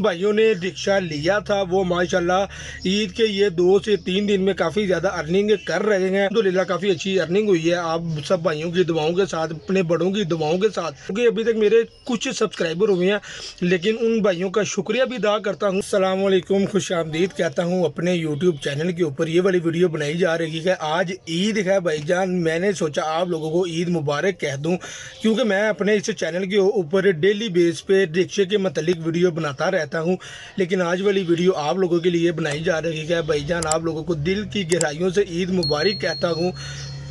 भाइयों ने रिक्शा लिया था वो माशाल्लाह ईद के ये 2 से 3 दिन में काफ़ी ज़्यादा अर्निंग कर रहे हैं। अल्हम्दुलिल्लाह काफ़ी अच्छी अर्निंग हुई है। आप सब भाइयों की दुआओं के साथ, अपने बड़ों की दुआओं के साथ, क्योंकि अभी तक मेरे कुछ सब्सक्राइबर हुए हैं, लेकिन उन भाइयों का शुक्रिया भी अदा करता हूँ। अस्सलाम वालेकुम, खुशामदीद कहता हूँ अपने यूट्यूब चैनल के ऊपर। ये वाली वीडियो बनाई जा रही है, आज ईद है भाईजान। मैंने सोचा आप लोगों को ईद मुबारक कह दूँ, क्योंकि मैं अपने इस चैनल के ऊपर डेली बेस पे रिक्शे के मतलब वीडियो बनाता रहता हूं। लेकिन आज वाली वीडियो आप लोगों के लिए बनाई जा रही है भाईजान। आप लोगों को दिल की गहराइयों से ईद मुबारक कहता हूं।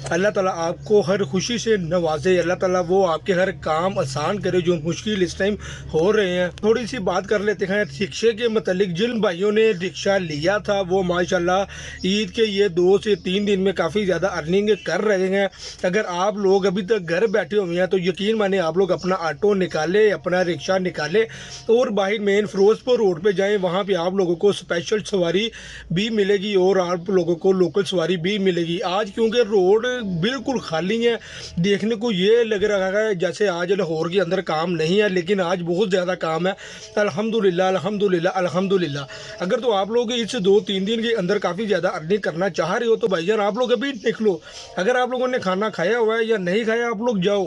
अल्लाह ताला आपको हर खुशी से नवाजे, अल्लाह ताला वो आपके हर काम आसान करे जो मुश्किल इस टाइम हो रहे हैं। थोड़ी सी बात कर लेते हैं रिक्शे के मतलब। जिन भाइयों ने रिक्शा लिया था वो माशाल्लाह ईद के ये 2 से 3 दिन में काफ़ी ज़्यादा अर्निंग कर रहे हैं। अगर आप लोग अभी तक घर बैठे हुए हैं तो यकीन माने आप लोग अपना ऑटो निकाले, अपना रिक्शा निकाले और बाहर मेन फिरोजपुर रोड पे जाएं। वहाँ पे आप लोगों को स्पेशल सवारी भी मिलेगी और आप लोगों को लोकल सवारी भी मिलेगी। आज क्योंकि रोड बिल्कुल खाली है, देखने को ये लग रहा है जैसे आज लाहौर के अंदर काम नहीं है, लेकिन आज बहुत ज़्यादा काम है। अल्हम्दुलिल्लाह अल्हम्दुलिल्लाह अल्हम्दुलिल्लाह। अगर तो आप लोग इस 2-3 दिन के अंदर काफ़ी ज़्यादा अर्निंग करना चाह रहे हो तो भाईजान आप लोग अभी निकलो। अगर आप लोगों ने खाना खाया हुआ है या नहीं खाया, आप लोग जाओ।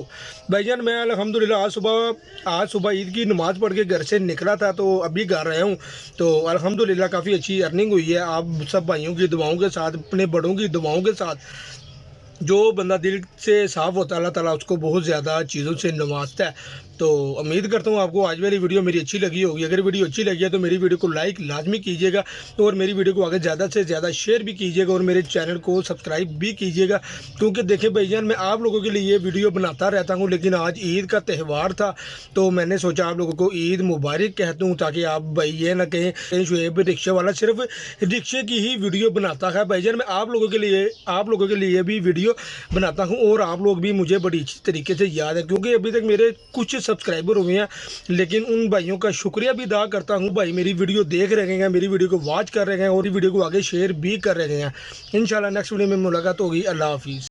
भाईजान मैं अल्हम्दुलिल्लाह आज सुबह ईद की नमाज़ पढ़ के घर से निकला था तो अभी घर आया हूँ। तो अल्हम्दुलिल्लाह काफ़ी अच्छी अर्निंग हुई है। आप सब भाइयों की दुआओं के साथ, अपने बड़ों की दुआओं के साथ, जो बंदा दिल से साफ़ होता है अल्लाह ताला उसको बहुत ज़्यादा चीज़ों से नवाजता है। तो उम्मीद करता हूँ आपको आज वाली वीडियो मेरी अच्छी लगी होगी। अगर वीडियो अच्छी लगी है तो मेरी वीडियो को लाइक लाजमी कीजिएगा और मेरी वीडियो को आगे ज़्यादा से ज़्यादा शेयर भी कीजिएगा और मेरे चैनल को सब्सक्राइब भी कीजिएगा। क्योंकि देखें भाईजान मैं आप लोगों के लिए ये वीडियो बनाता रहता हूँ, लेकिन आज ईद का त्यौहार था तो मैंने सोचा आप लोगों को ईद मुबारक कह दूँ, ताकि आप भाई ये ना कहें शुएब रिक्शे वाला सिर्फ रिक्शे की ही वीडियो बनाता है। भाईजान मैं आप लोगों के लिए भी वीडियो बनाता हूं और आप लोग भी मुझे बड़ी अच्छी तरीके से याद है, क्योंकि अभी तक मेरे कुछ सब्सक्राइबर हुए हैं, लेकिन उन भाइयों का शुक्रिया भी अदा करता हूं। भाई मेरी वीडियो देख रहे हैं, मेरी वीडियो को वॉच कर रहे हैं और वीडियो को आगे शेयर भी कर रहे हैं। इंशाल्लाह नेक्स्ट वीडियो में मुलाकात होगी। अल्लाह हाफिज़।